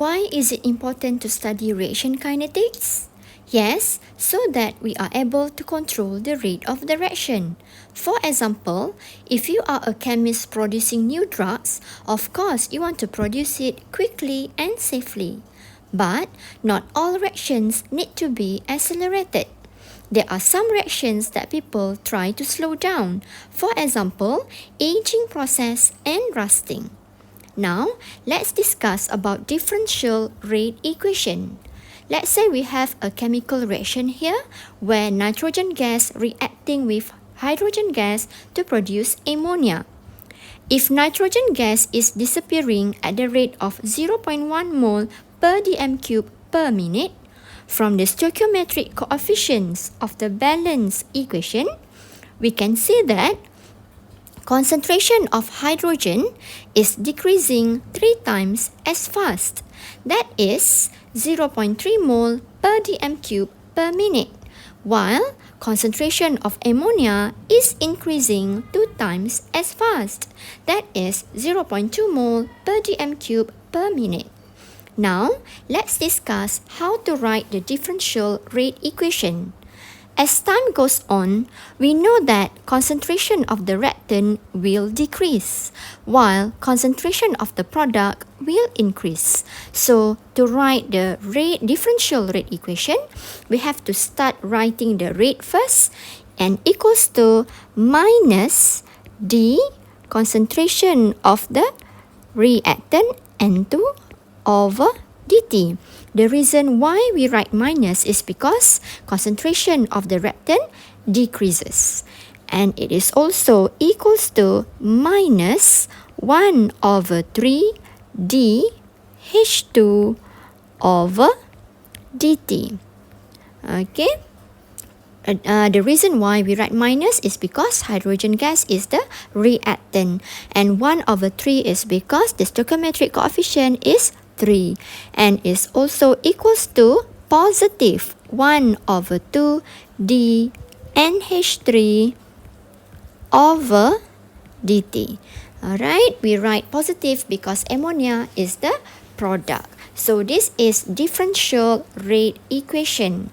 Why is it important to study reaction kinetics? Yes, so that we are able to control the rate of the reaction. For example, if you are a chemist producing new drugs, of course you want to produce it quickly and safely. But not all reactions need to be accelerated. There are some reactions that people try to slow down. For example, aging process and rusting. Now, let's discuss about differential rate equation. Let's say we have a chemical reaction here where nitrogen gas reacting with hydrogen gas to produce ammonia. If nitrogen gas is disappearing at the rate of 0.1 mole per dm cube per minute, from the stoichiometric coefficients of the balance equation, we can see that concentration of hydrogen is decreasing 3 times as fast. That is 0.3 mole per dm cube per minute, while concentration of ammonia is increasing 2 times as fast. That is 0.2 mole per dm cube per minute. Now, let's discuss how to write the differential rate equation. As time goes on, we know that concentration of the reactant will decrease, while concentration of the product will increase. So, to write the differential rate equation, we have to start writing the rate first and equals to minus d concentration of the reactant N2 over dt. The reason why we write minus is because concentration of the reactant decreases. And it is also equals to minus 1 over 3 d H2 over dt. Okay. The reason why we write minus is because hydrogen gas is the reactant. And 1 over 3 is because the stoichiometric coefficient is 3 and is also equals to positive 1 over 2 d NH3 over dt. Alright, we write positive because ammonia is the product. So this is differential rate equation.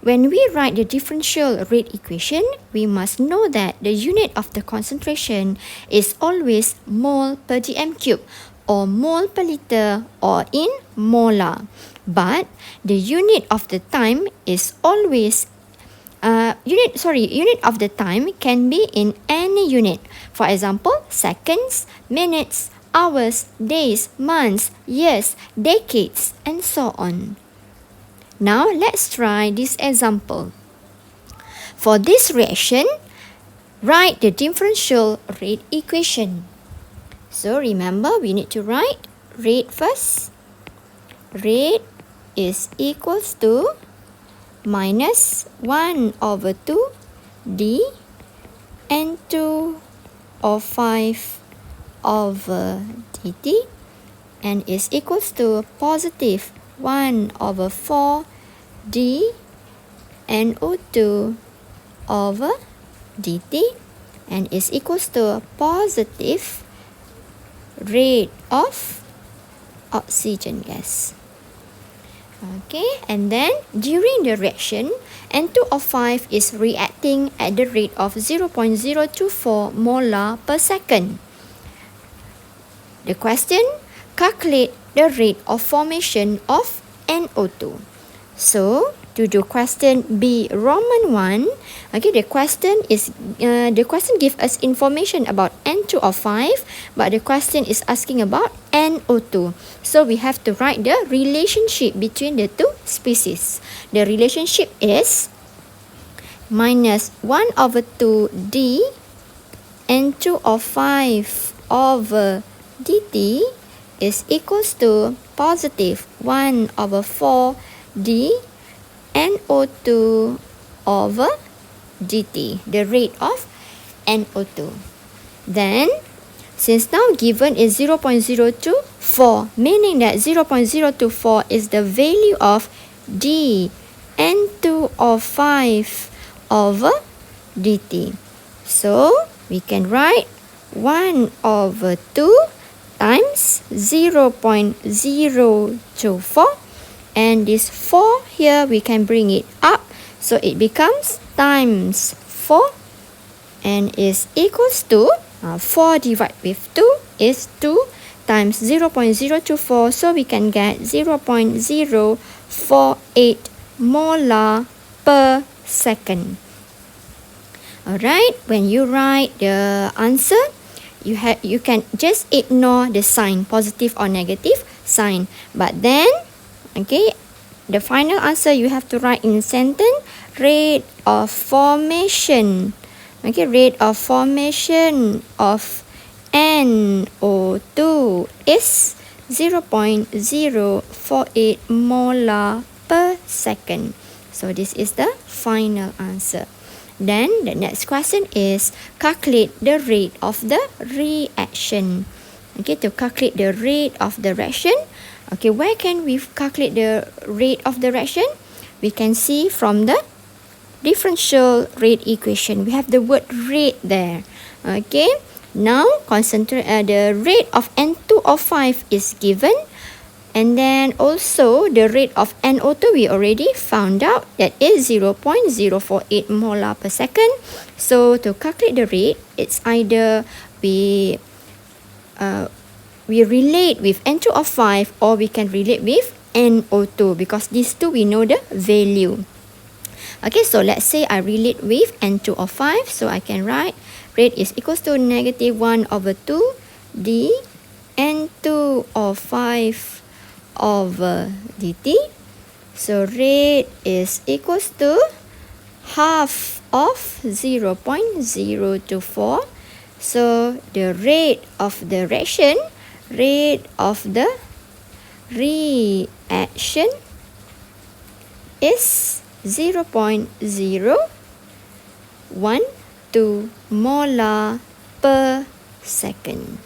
When we write the differential rate equation, we must know that the unit of the concentration is always mole per dm cube, or mole per liter, or in molar. But the unit of the time is always unit of the time can be in any unit. For example, seconds, minutes, hours, days, months, years, decades, and so on. Now let's try this example. For this reaction, write the differential rate equation. So remember, we need to write rate first. Rate is equals to minus 1 over 2 d N2 or 5 over dt and is equals to positive 1 over 4 d NO2 over dt and is equals to positive rate of oxygen gas. Okay, and then during the reaction, N2O5 is reacting at the rate of 0.024 molar per second. The question, calculate the rate of formation of NO2. So, to do question B Roman 1, okay, the question gives us information about N2O5, but the question is asking about NO2. So we have to write the relationship between the two species. The relationship is minus 1 over 2 d N2O5 over dt is equals to positive 1 over 4 d NO2 over dt, the rate of NO2. Then, since now given is 0.024, meaning that 0.024 is the value of d N2O5 over dt. So, we can write 1 over 2 times 0.024, and this 4 here we can bring it up, so it becomes times 4 and is equals to 4 divided with 2 is 2 times 0.024, so we can get 0.048 molar per second. Alright, when you write the answer, you can just ignore the sign, positive or negative sign. But then, okay, the final answer you have to write in sentence, rate of formation. Okay, rate of formation of NO2 is 0.048 molar per second. So this is the final answer. Then the next question is calculate the rate of the reaction. Okay, to calculate the rate of the reaction, okay, where can we calculate the rate of the reaction? We can see from the differential rate equation. We have the word rate there. Okay, now concentrate. The rate of N2O5 is given. And then also the rate of NO2 we already found out, that is 0.048 molar per second. So to calculate the rate, it's either we relate with N2O5 or we can relate with NO2, because these two we know the value. Okay, so let's say I relate with N2O5, so I can write rate is equals to negative 1/2 d N2O5 over dt. So rate is equals to half of 0.024. So the rate of the reaction is 0.012 molar per second.